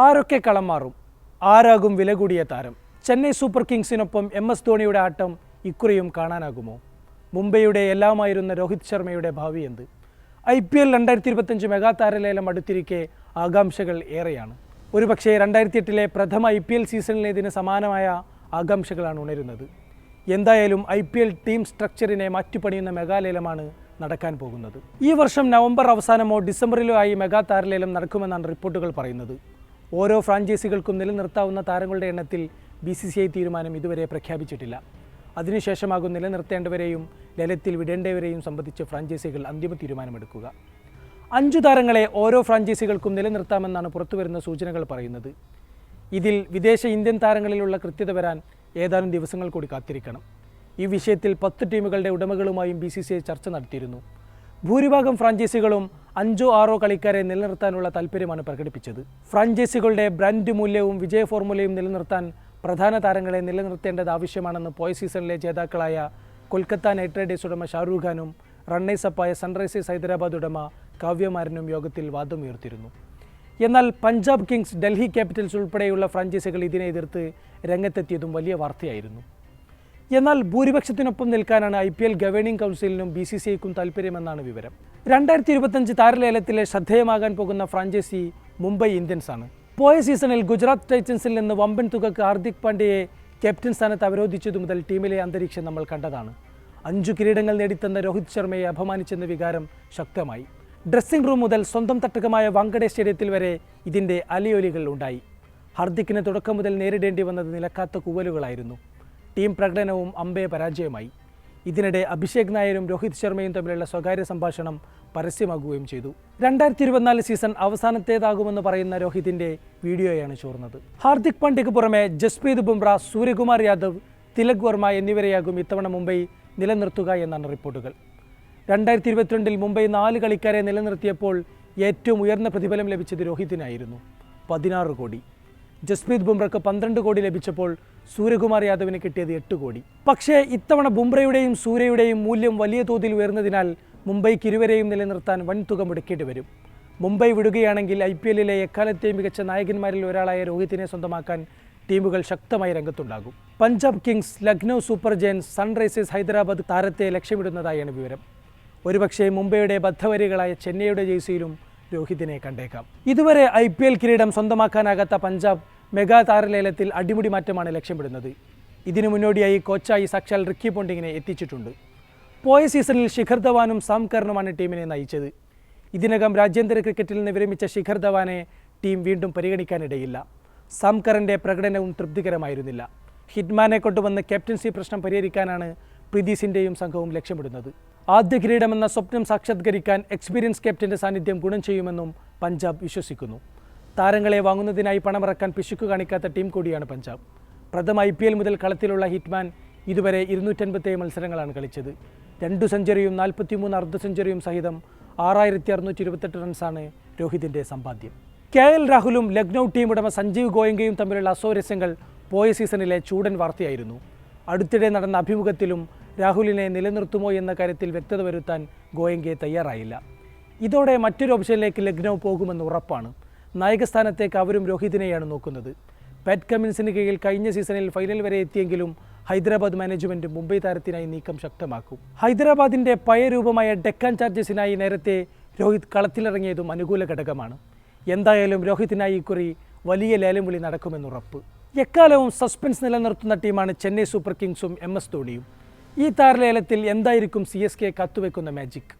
ആരൊക്കെ കളം മാറും? ആരാകും വില കൂടിയ താരം? ചെന്നൈ സൂപ്പർ കിങ്സിനൊപ്പം MS ധോണിയുടെ ആട്ടം ഇക്കുറിയും കാണാനാകുമോ? മുംബൈയുടെ എല്ലാമായിരുന്ന രോഹിത് ശർമ്മയുടെ ഭാവി എന്ത്? IPL 2025 മെഗാ താരലേലം അടുത്തിരിക്കെ ആകാംക്ഷകൾ ഏറെയാണ്. ഒരുപക്ഷേ 2008 പ്രഥമ IPL സീസണിലേതിന് സമാനമായ ആകാംക്ഷകളാണ് ഉണരുന്നത്. എന്തായാലും IPL ടീം സ്ട്രക്ചറിനെ മാറ്റിപ്പണിയുന്ന മെഗാലേലമാണ് നടക്കാൻ പോകുന്നത്. ഈ വർഷം നവംബർ അവസാനമോ ഡിസംബറിലോ ആയി മെഗാ താരലേലം നടക്കുമെന്നാണ് റിപ്പോർട്ടുകൾ പറയുന്നത്. ഓരോ ഫ്രാഞ്ചൈസികൾക്കും നിലനിർത്താവുന്ന താരങ്ങളുടെ എണ്ണത്തിൽ BCCI തീരുമാനം ഇതുവരെ പ്രഖ്യാപിച്ചിട്ടില്ല. അതിനുശേഷമാകും നിലനിർത്തേണ്ടവരെയും ലേലത്തിൽ വിടേണ്ടവരെയും സംബന്ധിച്ച് ഫ്രാഞ്ചൈസികൾ അന്തിമ തീരുമാനമെടുക്കുക. 5 താരങ്ങളെ ഓരോ ഫ്രാഞ്ചൈസികൾക്കും നിലനിർത്താമെന്നാണ് പുറത്തുവരുന്ന സൂചനകൾ പറയുന്നത്. ഇതിൽ വിദേശ ഇന്ത്യൻ താരങ്ങളിലുള്ള കൃത്യത വരാൻ ഏതാനും ദിവസങ്ങൾ കൂടി കാത്തിരിക്കണം. ഈ വിഷയത്തിൽ 10 ടീമുകളുടെ ഉടമകളുമായും BCCI ചർച്ച നടത്തിയിരുന്നു. ഭൂരിഭാഗം ഫ്രാഞ്ചൈസികളും 5-6 കളിക്കാരെ നിലനിർത്താനുള്ള താൽപ്പര്യമാണ് പ്രകടിപ്പിച്ചത്. ഫ്രാഞ്ചൈസികളുടെ ബ്രാൻഡ് മൂല്യവും വിജയ ഫോർമുലയും നിലനിർത്താൻ പ്രധാന താരങ്ങളെ നിലനിർത്തേണ്ടത് ആവശ്യമാണെന്ന് പോയ സീസണിലെ ജേതാക്കളായ കൊൽക്കത്ത നൈറ്റ് റൈഡേഴ്സ് ഉടമ ഷാറൂഖ് ഖാനും റണ്ണേഴ്സപ്പായ സൺറൈസേഴ്സ് ഹൈദരാബാദ് ഉടമ കാവ്യമാരനും യോഗത്തിൽ വാദമുയർത്തിയിരുന്നു. എന്നാൽ പഞ്ചാബ് കിങ്സ്, ഡൽഹി ക്യാപിറ്റൽസ് ഉൾപ്പെടെയുള്ള ഫ്രാഞ്ചൈസികൾ ഇതിനെ എതിർത്ത് രംഗത്തെത്തിയതും വലിയ വാർത്തയായിരുന്നു. എന്നാൽ ഭൂരിപക്ഷത്തിനൊപ്പം നിൽക്കാനാണ് IPL ഗവേണിംഗ് കൗൺസിലിനും BCCIക്കും താൽപ്പര്യമെന്നാണ് വിവരം. 2025 താരലേലത്തിലെ ശ്രദ്ധേയമാകാൻ പോകുന്ന ഫ്രാഞ്ചൈസി മുംബൈ ഇന്ത്യൻസ് ആണ്. പോയ സീസണിൽ ഗുജറാത്ത് ടൈറ്റൻസിൽ നിന്ന് വമ്പൻ തുകക്ക് ഹാർദിക് പാണ്ഡ്യയെ ക്യാപ്റ്റൻ സ്ഥാനത്ത് അവരോധിച്ചതു മുതൽ ടീമിലെ അന്തരീക്ഷം നമ്മൾ കണ്ടതാണ്. 5 കിരീടങ്ങൾ നേടിത്തന്ന രോഹിത് ശർമ്മയെ അപമാനിച്ചെന്ന വികാരം ശക്തമായി. ഡ്രസ്സിംഗ് റൂം മുതൽ സ്വന്തം തട്ടകമായ വാങ്കഡെ സ്റ്റേഡിയത്തിൽ വരെ ഇതിൻ്റെ അലയൊലികൾ ഉണ്ടായി. ഹാർദിക്കിന് തുടക്കം മുതൽ നേരിടേണ്ടി വന്നത് നിലക്കാത്ത കൂവലുകളായിരുന്നു. ടീം പ്രകടനവും അമ്പേ പരാജയമായി. ഇതിനിടെ അഭിഷേക് നായരും രോഹിത് ശർമ്മയും തമ്മിലുള്ള സ്വകാര്യ സംഭാഷണം പരസ്യമാകുകയും ചെയ്തു. 2024 സീസൺ അവസാനത്തേതാകുമെന്ന് പറയുന്ന രോഹിതിൻ്റെ വീഡിയോയാണ് ചോർന്നത്. ഹാർദിക് പാണ്ഡ്യയ്ക്ക് പുറമെ ജസ്പ്രീത് ബുംറ, സൂര്യകുമാർ യാദവ്, തിലക് വർമ്മ എന്നിവരെയാകും ഇത്തവണ മുംബൈ നിലനിർത്തുക എന്നാണ് റിപ്പോർട്ടുകൾ. 2022 മുംബൈ 4 കളിക്കാരെ നിലനിർത്തിയപ്പോൾ ഏറ്റവും ഉയർന്ന പ്രതിഫലം ലഭിച്ചത് രോഹിതിനായിരുന്നു, 16 കോടി. ജസ്പ്രീത് ബുംറയ്ക്ക് 12 കോടി ലഭിച്ചപ്പോൾ സൂര്യകുമാർ യാദവിന് കിട്ടിയത് 8 കോടി. പക്ഷേ ഇത്തവണ ബുംറയുടെയും സൂര്യയുടെയും മൂല്യം വലിയ തോതിൽ ഉയർന്നതിനാൽ മുംബൈക്ക് ഇരുവരെയും നിലനിർത്താൻ വൻതുക മുടക്കേണ്ടി വരും. മുംബൈ വിടുകയാണെങ്കിൽ IPLലെ എക്കാലത്തെയും മികച്ച നായകന്മാരിൽ ഒരാളായ രോഹിതിനെ സ്വന്തമാക്കാൻ ടീമുകൾ ശക്തമായി രംഗത്തുണ്ടാകും. Punjab Kings, Lucknow super giants, Sunrisers Hyderabad താരത്തെ ലക്ഷ്യമിടുന്നതായാണ് വിവരം. ഒരുപക്ഷേ മുംബൈയുടെ ബദ്ധവരികളായ ചെന്നൈയുടെ ജേഴ്സിയിലും രോഹിതിനെ കണ്ടേക്കാം. ഇതുവരെ IPL കിരീടം സ്വന്തമാക്കാനാകാത്ത പഞ്ചാബ് മെഗാ താരലേലത്തിൽ അടിമുടി മാറ്റമാണ് ലക്ഷ്യമിടുന്നത്. ഇതിനു മുന്നോടിയായി കോച്ചായി സാക്ഷാൽ റിക്കി പോണ്ടിങ്ങിനെ എത്തിച്ചിട്ടുണ്ട്. പോയ സീസണിൽ ശിഖർ ധവാനും സാം കർണുമാണ് ടീമിനെ നയിച്ചത്. ഇതിനകം രാജ്യാന്തര ക്രിക്കറ്റിൽ നിന്ന് വിരമിച്ച ശിഖർ ധവാനെ ടീം വീണ്ടും പരിഗണിക്കാനിടയില്ല. സാം കറിൻ്റെ പ്രകടനവും തൃപ്തികരമായിരുന്നില്ല. ഹിറ്റ്മാനെ കൊണ്ടുവന്ന് ക്യാപ്റ്റൻസി പ്രശ്നം പരിഹരിക്കാനാണ് പ്രീതി സിൻഡയും സംഘവും ലക്ഷ്യമിടുന്നത്. ആദ്യ കിരീടമെന്ന സ്വപ്നം സാക്ഷാത്കരിക്കാൻ എക്സ്പീരിയൻസ് ക്യാപ്റ്റൻ്റെ സാന്നിധ്യം ഗുണം ചെയ്യുമെന്നും പഞ്ചാബ് വിശ്വസിക്കുന്നു. താരങ്ങളെ വാങ്ങുന്നതിനായി പണമിറക്കാൻ പിശുക്ക് കാണിക്കാത്ത ടീം കൂടിയാണ് പഞ്ചാബ്. പ്രഥമ IPL മുതൽ കളത്തിലുള്ള ഹിറ്റ്മാൻ ഇതുവരെ 257 മത്സരങ്ങളാണ് കളിച്ചത്. 2 സെഞ്ചുറിയും 43 അർദ്ധ സെഞ്ചുറിയും സഹിതം 6628 റൺസാണ് രോഹിതിൻ്റെ സമ്പാദ്യം. KL രാഹുലും ലക്നൗ ടീം ഉടമ സഞ്ജീവ് ഗോയങ്കയും തമ്മിലുള്ള അസ്വാരസ്യങ്ങൾ പോയ സീസണിലെ ചൂടൻ വാർത്തയായിരുന്നു. അടുത്തിടെ നടന്ന അഭിമുഖത്തിലും രാഹുലിനെ നിലനിർത്തുമോ എന്ന കാര്യത്തിൽ വ്യക്തത വരുത്താൻ ഗോയങ്കെ തയ്യാറായില്ല. ഇതോടെ മറ്റൊരു ഓപ്ഷനിലേക്ക് ലക്നൗ പോകുമെന്ന് ഉറപ്പാണ്. നായകസ്ഥാനത്തേക്ക് അവരും രോഹിതിനെയാണ് നോക്കുന്നത്. പാറ്റ് കമ്മിൻസിന് കീഴിൽ കഴിഞ്ഞ സീസണിൽ ഫൈനൽ വരെ എത്തിയെങ്കിലും ഹൈദരാബാദ് മാനേജ്മെൻറ്റ് മുംബൈ താരത്തിനായി നീക്കം ശക്തമാക്കും. ഹൈദരാബാദിൻ്റെ പഴയ രൂപമായ ഡെക്കാൻ ചാർജേഴ്സിനായി നേരത്തെ രോഹിത് കളത്തിലിറങ്ങിയതും അനുകൂല ഘടകമാണ്. എന്തായാലും രോഹിതിനായി ഇക്കുറി വലിയ ലേലം വിളി നടക്കുമെന്നുറപ്പ്. എക്കാലവും സസ്പെൻസ് നിലനിർത്തുന്ന ടീമാണ് ചെന്നൈ സൂപ്പർ കിങ്സും MS ധോണിയും. ഈ താരലേലത്തിൽ എന്തായിരിക്കും CSK കാത്തുവെക്കുന്ന മാജിക്?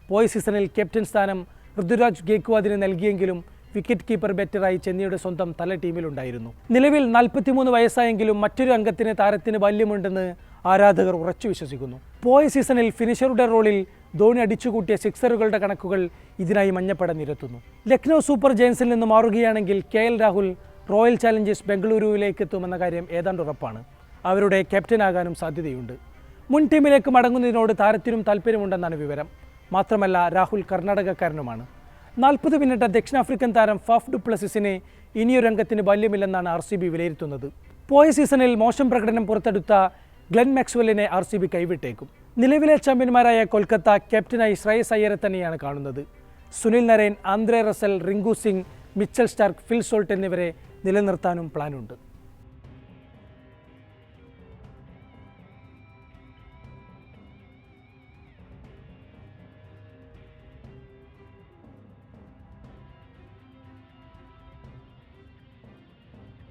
പോയ സീസണിൽ ക്യാപ്റ്റൻ സ്ഥാനം ഋതുരാജ് ഗേക്വാദിന് നൽകിയെങ്കിലും വിക്കറ്റ് കീപ്പർ ബെറ്ററായി ചെന്നൈയുടെ സ്വന്തം തല ടീമിലുണ്ടായിരുന്നു. നിലവിൽ 43 വയസ്സായെങ്കിലും മറ്റൊരു അംഗത്തിന് താരത്തിന് ബാല്യമുണ്ടെന്ന് ആരാധകർ ഉറച്ചു വിശ്വസിക്കുന്നു. പോയ സീസണിൽ ഫിനിഷറുടെ റോളിൽ ധോണി അടിച്ചുകൂട്ടിയ സിക്സറുകളുടെ കണക്കുകൾ ഇതിനായി മഞ്ഞപ്പട നിരത്തുന്നു. ലക്നൗ സൂപ്പർ ജയൻസിൽ നിന്ന് മാറുകയാണെങ്കിൽ KL രാഹുൽ റോയൽ ചാലഞ്ചേഴ്സ് ബംഗളൂരുവിലേക്ക് എത്തുമെന്ന കാര്യം ഏതാണ്ട് ഉറപ്പാണ്. അവരുടെ ക്യാപ്റ്റനാകാനും സാധ്യതയുണ്ട്. മുൻ ടീമിലേക്ക് മടങ്ങുന്നതിനോട് താരത്തിനും താല്പര്യമുണ്ടെന്നാണ് വിവരം. മാത്രമല്ല രാഹുൽ കർണാടകക്കാരനുമാണ്. 40 പിന്നിട്ട ദക്ഷിണാഫ്രിക്കൻ താരം ഫാഫ് ഡു പ്ലസിസിന് ഇനിയൊരു അംഗത്തിന് ബാല്യമില്ലെന്നാണ് RCB വിലയിരുത്തുന്നത്. പോയ സീസണിൽ മോശം പ്രകടനം പുറത്തെടുത്ത ഗ്ലെൻ മാക്സ്വെല്ലിനെ RCB കൈവിട്ടേക്കും. നിലവിലെ ചാമ്പ്യന്മാരായ കൊൽക്കത്ത ക്യാപ്റ്റനായി ശ്രേയസ് അയ്യരെ തന്നെയാണ് കാണുന്നത്. Sunil Narine, Andre Russell, Rinku Singh, Mitchell Starc, Phil Salt എന്നിവരെ നിലനിർത്താനും പ്ലാനുണ്ട്.